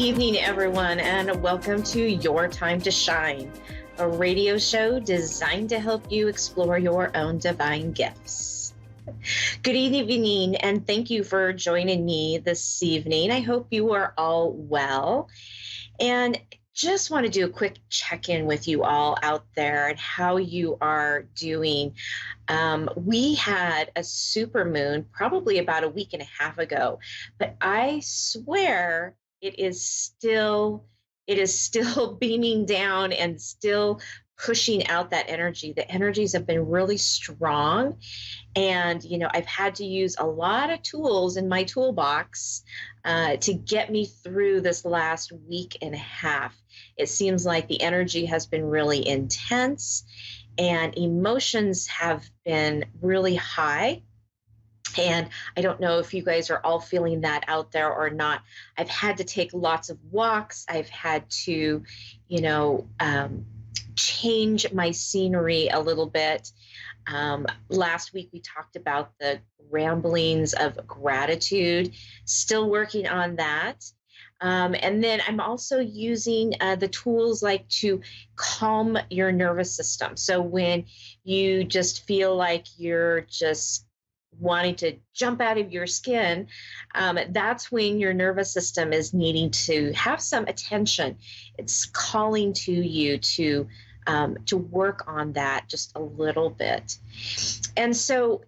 evening, everyone, and welcome to Your Time to Shine, a radio show designed to help you explore your own divine gifts. Good evening, and thank you for joining me this evening. I hope you are all well. And just want to do a quick check-in with you all out there and how you are doing. We had a super moon probably about a week and a half ago, but I swear it is still beaming down and still pushing out that energy. The energies have been really strong. And, I've had to use a lot of tools in my toolbox to get me through this last week and a half. It seems like the energy has been really intense and emotions have been really high. And I don't know if you guys are all feeling that out there or not. I've had to take lots of walks. I've had to, change my scenery a little bit. Last week, we talked about the ramblings of gratitude, still working on that. And then I'm also using the tools like to calm your nervous system. So when you just feel like you're just wanting to jump out of your skin, that's when your nervous system is needing to have some attention. It's calling to you to work on that just a little bit. And so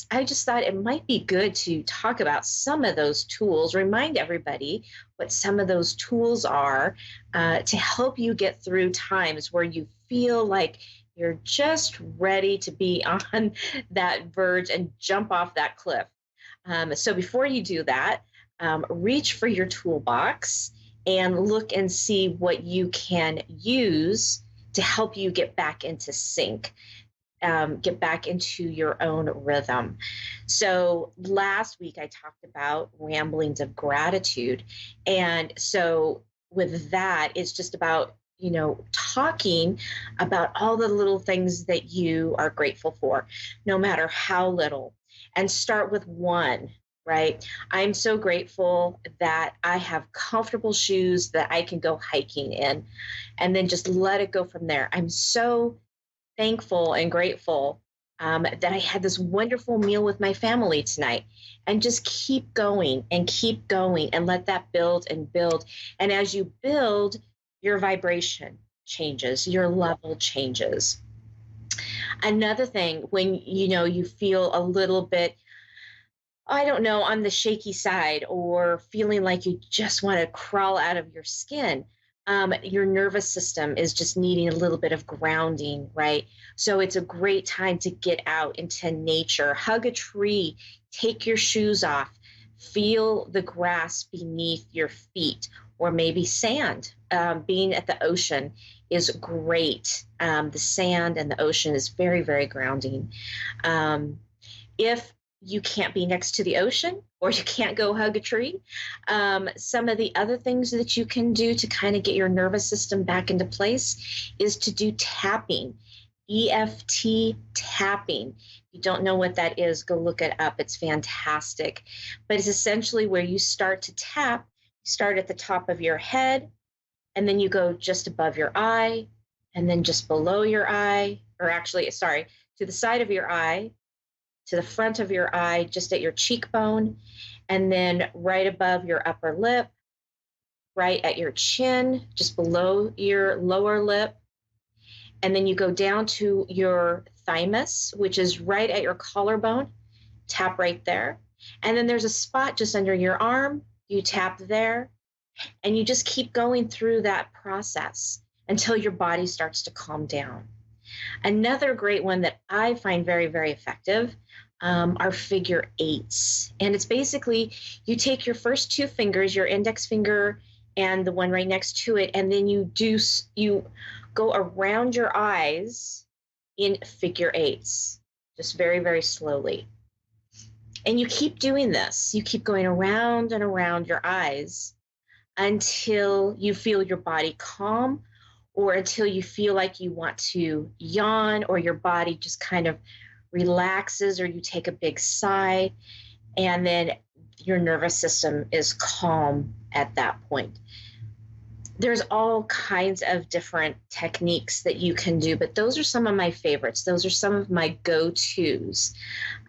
I just thought it might be good to talk about some of those tools, remind everybody what some of those tools are to help you get through times where you feel like you're just ready to be on that verge and jump off that cliff. So before you do that, reach for your toolbox and look and see what you can use to help you get back into sync, get back into your own rhythm. So last week I talked about ramblings of gratitude. And so with that, it's just about talking about all the little things that you are grateful for, no matter how little, and start with one, right? I'm so grateful that I have comfortable shoes that I can go hiking in, and then just let it go from there. I'm so thankful and grateful that I had this wonderful meal with my family tonight, and just keep going and let that build and build. And as you build, your vibration changes, your level changes. Another thing, when you feel a little bit, I don't know, on the shaky side or feeling like you just want to crawl out of your skin, your nervous system is just needing a little bit of grounding, right? So it's a great time to get out into nature, hug a tree, take your shoes off, feel the grass beneath your feet, or maybe sand. Being at the ocean is great. The sand and the ocean is very, very grounding. If you can't be next to the ocean or you can't go hug a tree, some of the other things that you can do to kind of get your nervous system back into place is to do tapping. EFT tapping. If you don't know what that is, go look it up. It's fantastic. But it's essentially where you start to tap. You start at the top of your head, and then you go just above your eye, and then just below your eye, or actually, sorry, to the side of your eye, to the front of your eye, just at your cheekbone, and then right above your upper lip, right at your chin, just below your lower lip. And then you go down to your thymus, which is right at your collarbone, tap right there. And then there's a spot just under your arm, you tap there, and you just keep going through that process until your body starts to calm down. Another great one that I find very, very effective are figure eights. And it's basically, you take your first two fingers, your index finger and the one right next to it, and then you go around your eyes in figure eights, just very, very slowly. And you keep doing this. You keep going around and around your eyes until you feel your body calm, or until you feel like you want to yawn, or your body just kind of relaxes, or you take a big sigh, and then your nervous system is calm at that point. There's all kinds of different techniques that you can do, but those are some of my favorites. Those are some of my go-tos.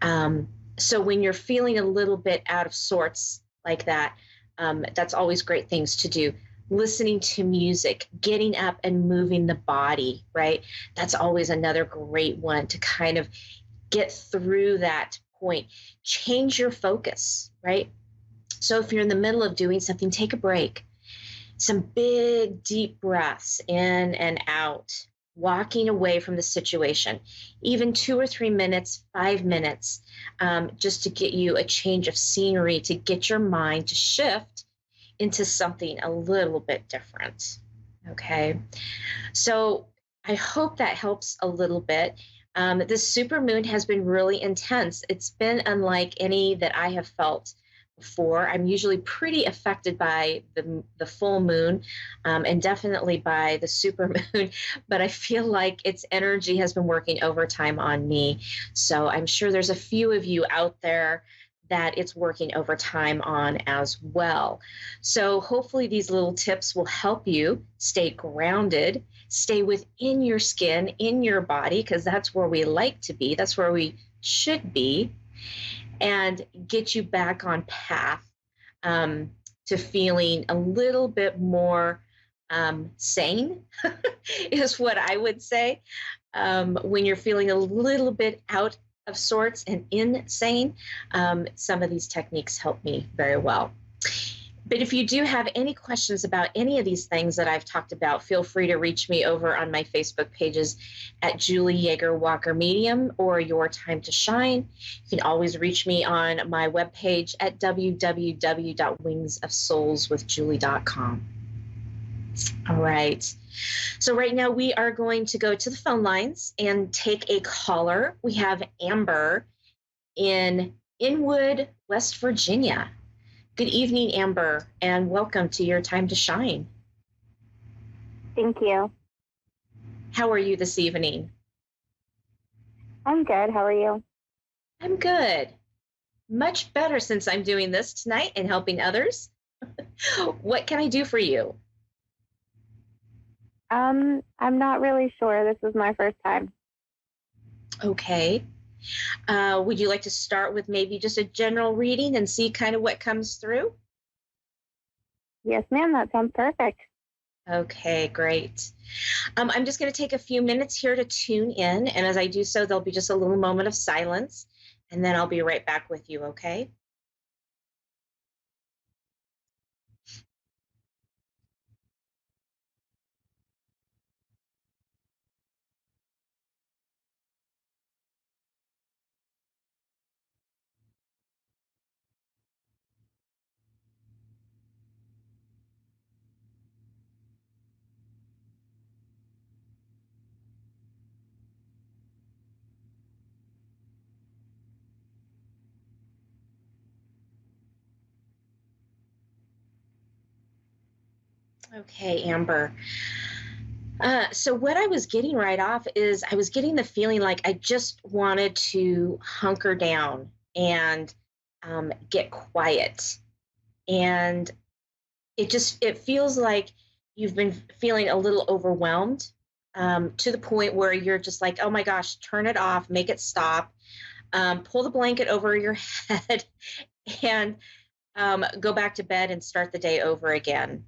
Um, so when you're feeling a little bit out of sorts like that, that's always great things to do. Listening to music, getting up and moving the body, right? That's always another great one to kind of get through that point. Change your focus, right? So if you're in the middle of doing something, take a break. Some big, deep breaths in and out, walking away from the situation, even 2 or 3 minutes, 5 minutes, just to get you a change of scenery, to get your mind to shift into something a little bit different. Okay. So I hope that helps a little bit. This super moon has been really intense. It's been unlike any that I have felt before. I'm usually pretty affected by the full moon, and definitely by the super moon, but I feel like its energy has been working overtime on me. So I'm sure there's a few of you out there that it's working overtime on as well. So hopefully these little tips will help you stay grounded, stay within your skin, in your body, because that's where we like to be, that's where we should be, and get you back on path, um, to feeling a little bit more sane, is what I would say. When you're feeling a little bit out of sorts and insane, some of these techniques help me very well. But if you do have any questions about any of these things that I've talked about, feel free to reach me over on my Facebook pages at Julie YeagerWalker Medium or Your Time to Shine. You can always reach me on my webpage at www.wingsofsoulswithjulie.com. All right. So right now we are going to go to the phone lines and take a caller. We have Amber in Inwood, West Virginia. Good evening, Amber, and welcome to Your Time to Shine. Thank you. How are you this evening? I'm good. How are you? I'm good. Much better since I'm doing this tonight and helping others. What can I do for you? I'm not really sure. This is my first time. Okay. Would you like to start with maybe just a general reading and see kind of what comes through? Yes, ma'am. That sounds perfect. Okay, great. I'm just going to take a few minutes here to tune in. And as I do so, there'll be just a little moment of silence. And then I'll be right back with you, okay? Okay, Amber. So what I was getting right off is I was getting the feeling like I just wanted to hunker down and get quiet. And it feels like you've been feeling a little overwhelmed, to the point where you're just like, oh my gosh, turn it off, make it stop, pull the blanket over your head, and go back to bed and start the day over again.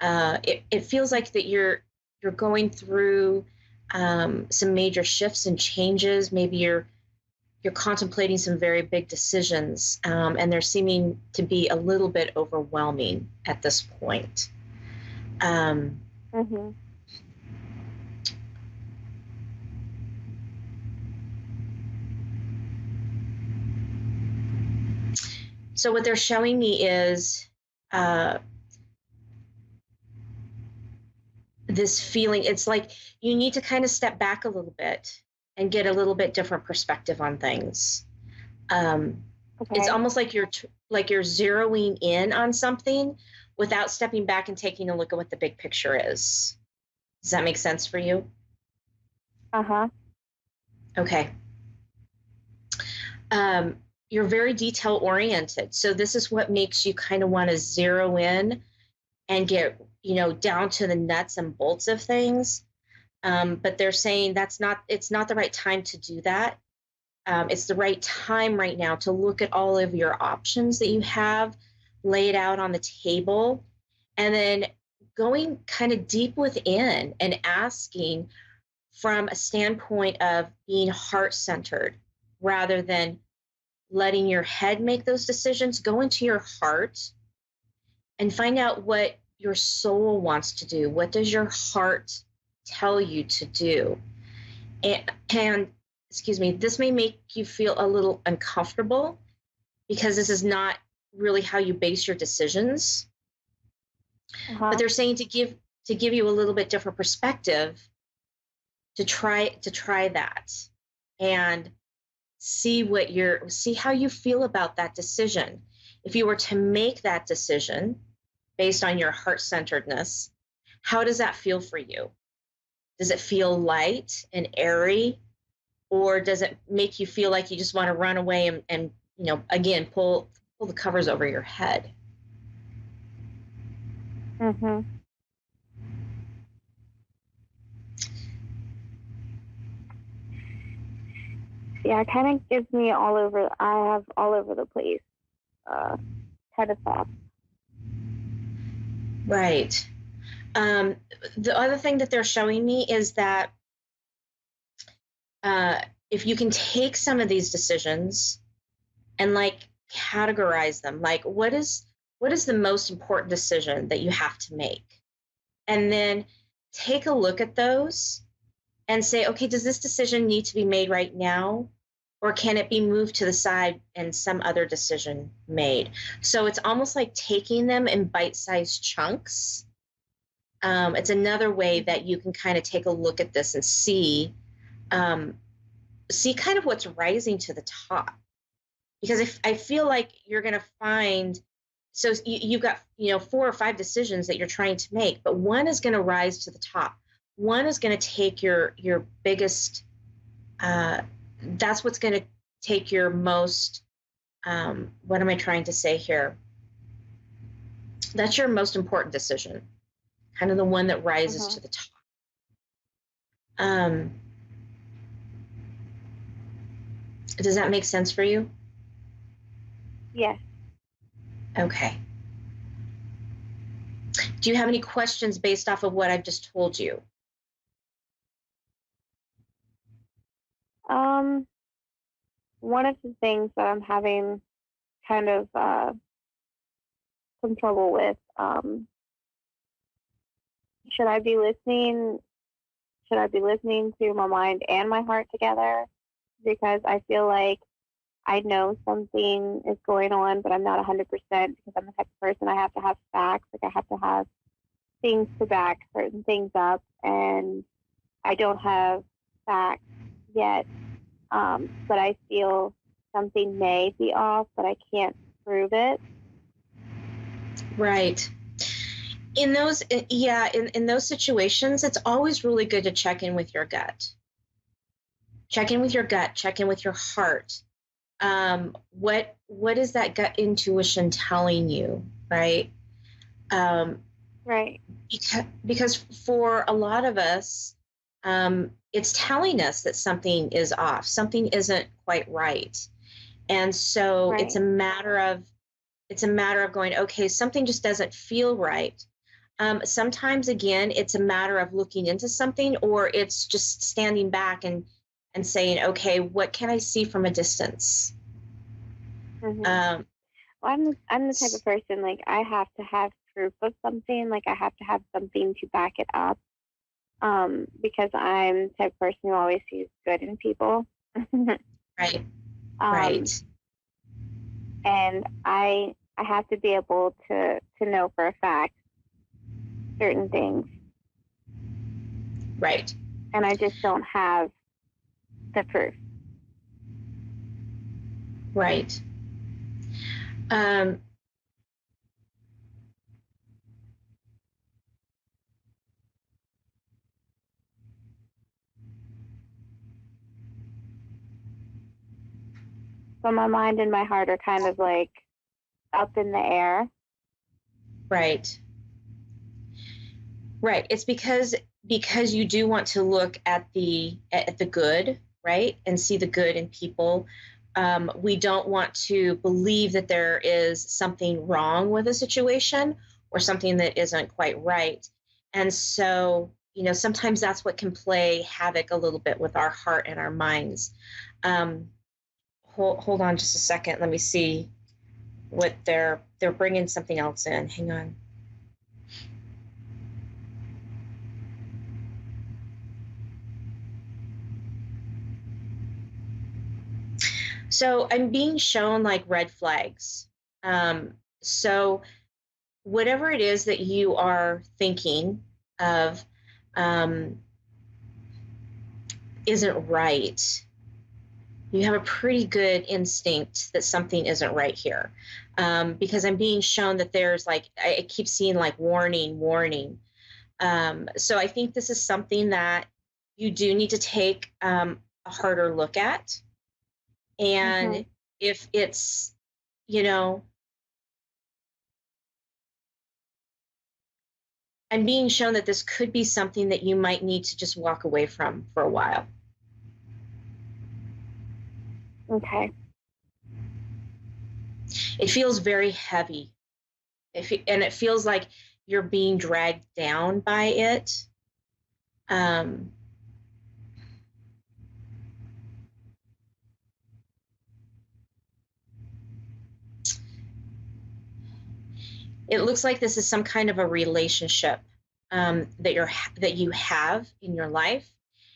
It feels like that you're going through some major shifts and changes. Maybe you're contemplating some very big decisions, and they're seeming to be a little bit overwhelming at this point. Mm-hmm. So what they're showing me is this feeling. It's like you need to kind of step back a little bit and get a little bit different perspective on things. It's almost like you're zeroing in on something without stepping back and taking a look at what the big picture is. Does that make sense for you? Uh-huh. Okay. You're very detail oriented. So this is what makes you kind of want to zero in and get, down to the nuts and bolts of things. But they're saying it's not the right time to do that. It's the right time right now to look at all of your options that you have laid out on the table, and then going kind of deep within and asking from a standpoint of being heart centered rather than letting your head make those decisions. Go into your heart and find out what your soul wants to do. What does your heart tell you to do? And excuse me, this may make you feel a little uncomfortable because this is not really how you base your decisions. Uh-huh. But they're saying to give you a little bit different perspective, to try that and see how you feel about that decision. If you were to make that decision based on your heart-centeredness, how does that feel for you? Does it feel light and airy, or does it make you feel like you just want to run away and again, pull the covers over your head? Mhm. Yeah, it kind of gives me all over. I have all over the place kind of thoughts. Right. The other thing that they're showing me is that if you can take some of these decisions and categorize them, like what is the most important decision that you have to make, and then take a look at those and say, okay, does this decision need to be made right now, or can it be moved to the side and some other decision made? So it's almost like taking them in bite-sized chunks. It's another way that you can kind of take a look at this and see kind of what's rising to the top. Because if I feel like you're going to find, so you've got 4 or 5 decisions that you're trying to make, but one is going to rise to the top. One is going to take your biggest, that's what's going to take your most, what am I trying to say here? That's your most important decision, kind of the one that rises to the top. Does that make sense for you? Yes. Okay. Do you have any questions based off of what I've just told you? One of the things that I'm having kind of some trouble with, should I be listening to my mind and my heart together? Because I feel like I know something is going on, but I'm not 100% because I'm the type of person I have to have facts. Like I have to have things to back certain things up, and I don't have facts yet. But I feel something may be off, but I can't prove it. Right. In those situations, it's always really good to check in with your gut. Check in with your gut, check in with your heart. What is that gut intuition telling you, right? Right. Because for a lot of us, it's telling us that something is off, something isn't quite right. And so Right. it's a matter of going, okay, something just doesn't feel right. Sometimes, again, it's a matter of looking into something, or it's just standing back and saying, okay, what can I see from a distance? Mm-hmm. Well, I'm the type of person, like, I have to have proof of something. Like, I have to have something to back it up, because I'm the type of person who always sees good in people. Right. Right. And I have to be able to know for a fact certain things. Right. And I just don't have the proof. Right. So my mind and my heart are kind of like up in the air. Right. Right. It's because you do want to look at the good, right, and see the good in people. We don't want to believe that there is something wrong with a situation or something that isn't quite right. And so, sometimes that's what can play havoc a little bit with our heart and our minds. Um, hold on just a second. Let me see what they're bringing something else in. Hang on. So I'm being shown like red flags. So whatever it is that you are thinking of um, isn't right. You have a pretty good instinct that something isn't right here, because I'm being shown that there's like I keep seeing like warning, warning. So I think this is something that you do need to take a harder look at, Mhm. and if it's you know I'm being shown that this could be something that you might need to just walk away from for a while. Okay. It feels very heavy. And it feels like you're being dragged down by it. Um, it looks like this is some kind of a relationship that you have in your life,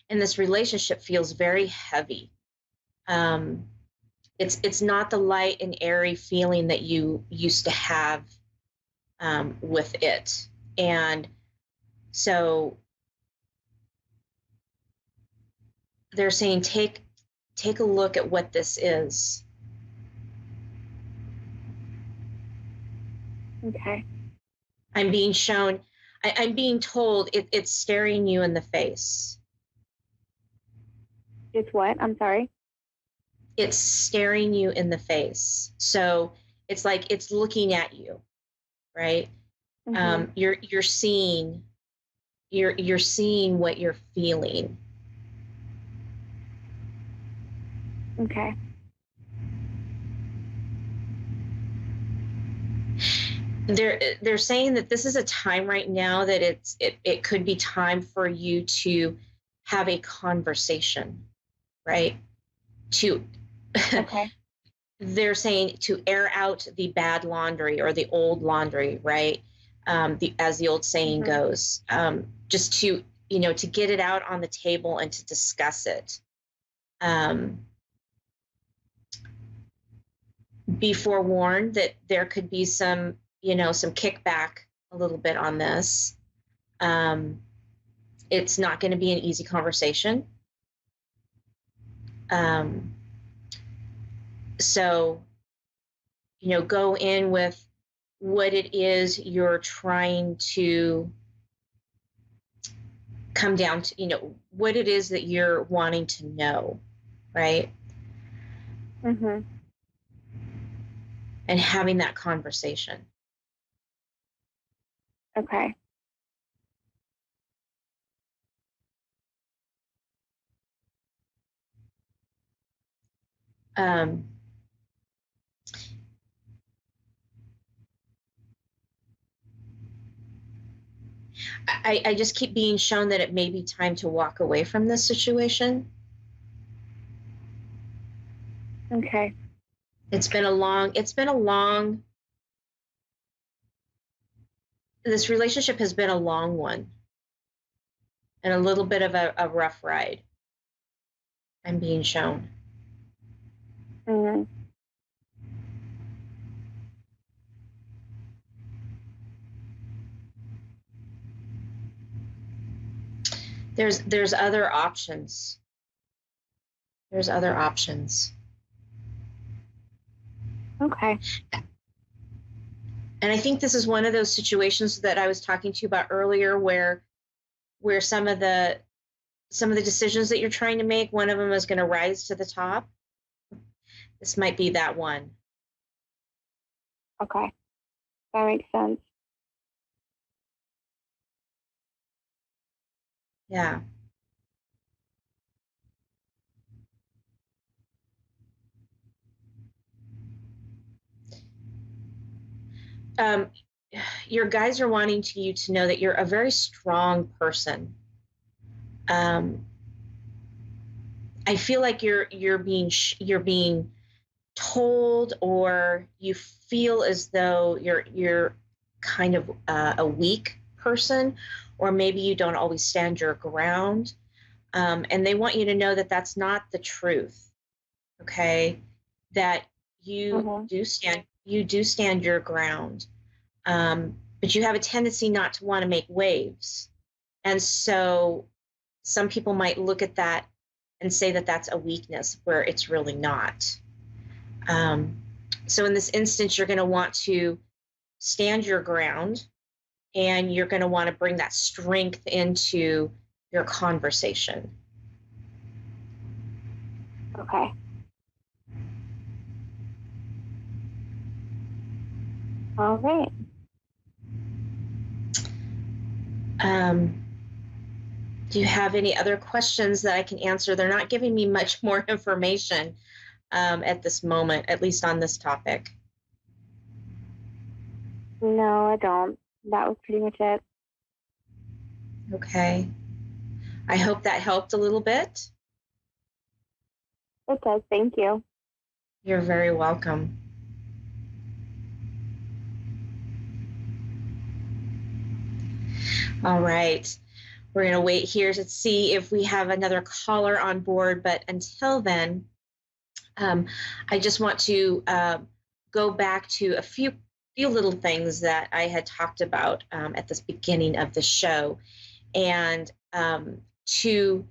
and this relationship feels very heavy. Um, it's not the light and airy feeling that you used to have with it, and so they're saying take a look at what this is. Okay. I'm being shown, I'm being told it's staring you in the face. It's what? I'm sorry. It's staring you in the face. So it's like it's looking at you, right? Mhm. You're seeing you're seeing what you're feeling. Okay. They're saying that this is a time right now that it could be time for you to have a conversation, right? To Okay. they're saying to air out the bad laundry or the old laundry, right? As the old saying Mhm. goes, just to to get it out on the table and to discuss it. Um, be forewarned that there could be some kickback a little bit on this. Um, it's not going to be an easy conversation. Um, so go in with what it is you're trying to come down to, what it is that you're wanting to know, right? Mhm. And having that conversation. Okay. Um, I just keep being shown that it may be time to walk away from this situation. Okay. It's been a long, this relationship has been a long one and a little bit of a rough ride. I'm being shown. Mhm. There's other options. There's other options. Okay. And I think this is one of those situations that I was talking to you about earlier where some of the decisions that you're trying to make, one of them is going to rise to the top. This might be that one. Okay. That makes sense. Yeah. Um, your guys are wanting you to know that you're a very strong person. Um, I feel like you're being told, or you feel as though you're kind of a weak person, or maybe you don't always stand your ground. And they want you to know that that's not the truth. Okay, that Mm-hmm. you do stand your ground, but you have a tendency not to want to make waves, and so some people might look at that and say that that's a weakness where it's really not. Um, so in this instance, you're going to want to stand your ground, and you're going to want to bring that strength into your conversation. Okay. All right. Um, do you have any other questions that I can answer? They're not giving me much more information at this moment, at least on this topic. No, I don't. That was pretty much it. Okay. I hope that helped a little bit. It does. Thank you. You're very welcome. All right. We're going to wait here to see if we have another caller on board. But until then, I just want to go back to a few little things that I had talked about at this beginning of the show, and to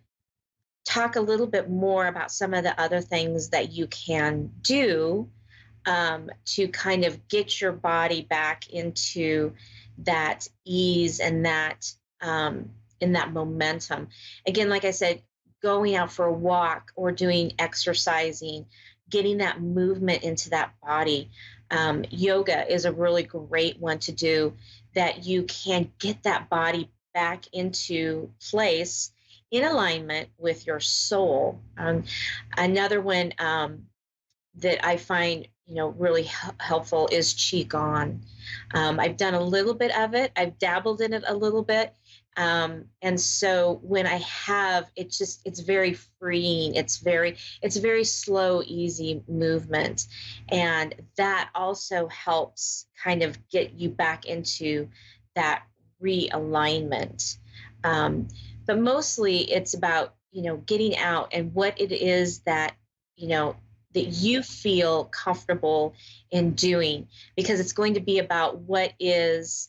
talk a little bit more about some of the other things that you can do to kind of get your body back into that ease and that in that momentum. Again, like I said, going out for a walk or doing exercising, getting that movement into that body. Yoga is a really great one to do, that you can get that body back into place in alignment with your soul. Another one that I find really helpful is qigong. I've done a little bit of it. I've dabbled in it a little bit, and so when I have, it's very freeing. It's very slow, easy movement, and that also helps kind of get you back into that realignment. But mostly, it's about getting out and what it is that you know that you feel comfortable in doing, because it's going to be about what is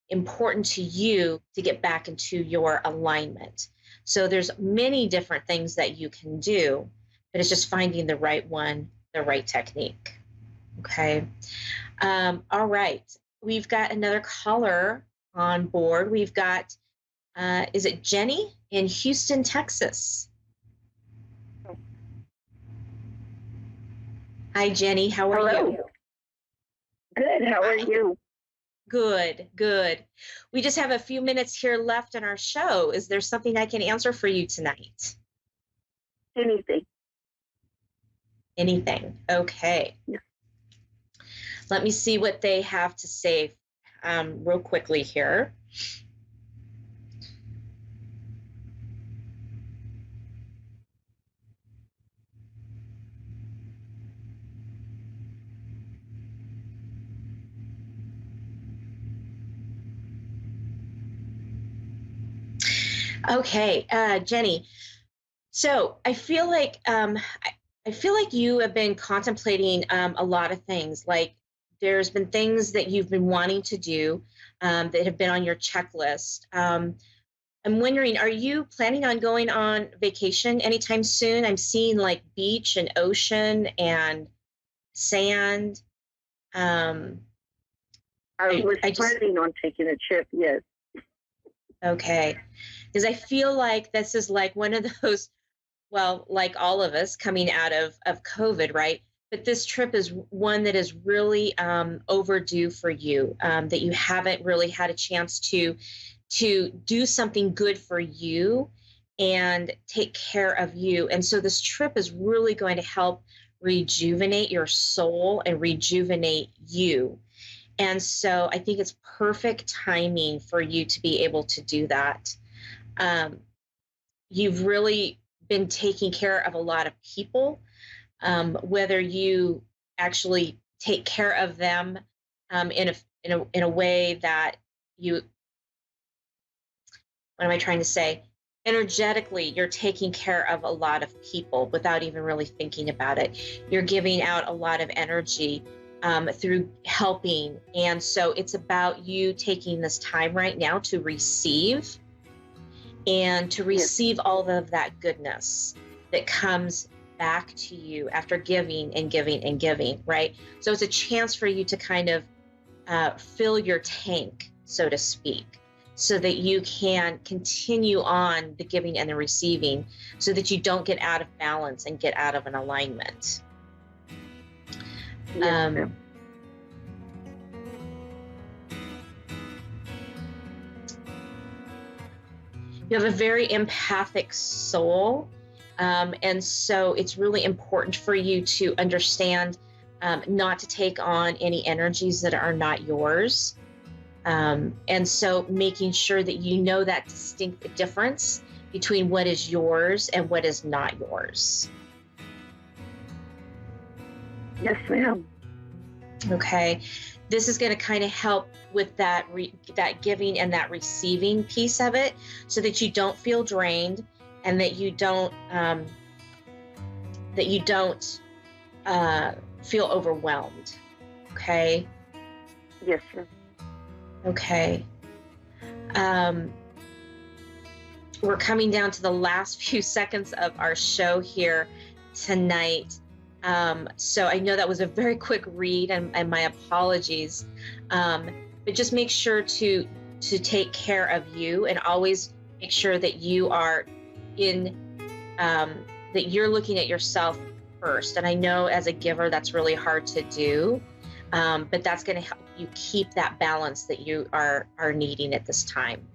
important to you to get back into your alignment. So there's many different things that you can do, but it's just finding the right one, the right technique. Okay. All right. We've got another caller on board. We've got, is it Jenny in Houston, Texas? Hi, Jenny. How are Hello. you? Good. How are you? Good, good. We just have a few minutes here left in our show. Is there something I can answer for you tonight? Anything. Anything. Okay. Yeah. Let me see what they have to say real quickly here. Okay, Jenny. So I feel like you have been contemplating a lot of things. Like, there's been things that you've been wanting to do that have been on your checklist. I'm wondering, are you planning on going on vacation anytime soon? I'm seeing like beach and ocean and sand. Um, I was I just planning on taking a trip, yes. Okay, because I feel like this is like one of those, well, like all of us coming out of COVID, right? But this trip is one that is really overdue for you, that you haven't really had a chance to to do something good for you and take care of you. And so this trip is really going to help rejuvenate your soul and rejuvenate you. And so I think it's perfect timing for you to be able to do that. You've really been taking care of a lot of people, whether you actually take care of them in a way that you, what am I trying to say? Energetically, you're taking care of a lot of people without even really thinking about it. You're giving out a lot of energy through helping. And so it's about you taking this time right now to receive and to receive all of that goodness that comes back to you after giving and giving and giving, right? So it's a chance for you to kind of fill your tank, so to speak, so that you can continue on the giving and the receiving so that you don't get out of balance and get out of an alignment. Yes, you have a very empathic soul. And so it's really important for you to understand not to take on any energies that are not yours. And so making sure that you know that distinct difference between what is yours and what is not yours. Yes, ma'am. Okay. This is going to kind of help with that giving and that receiving piece of it, so that you don't feel drained and that you don't feel overwhelmed. Okay. Yes, sir. Okay. We're coming down to the last few seconds of our show here tonight. So I know that was a very quick read, and my apologies. But just make sure to take care of you, and always make sure that you are that you're looking at yourself first. And I know as a giver, that's really hard to do. But that's going to help you keep that balance that you are needing at this time.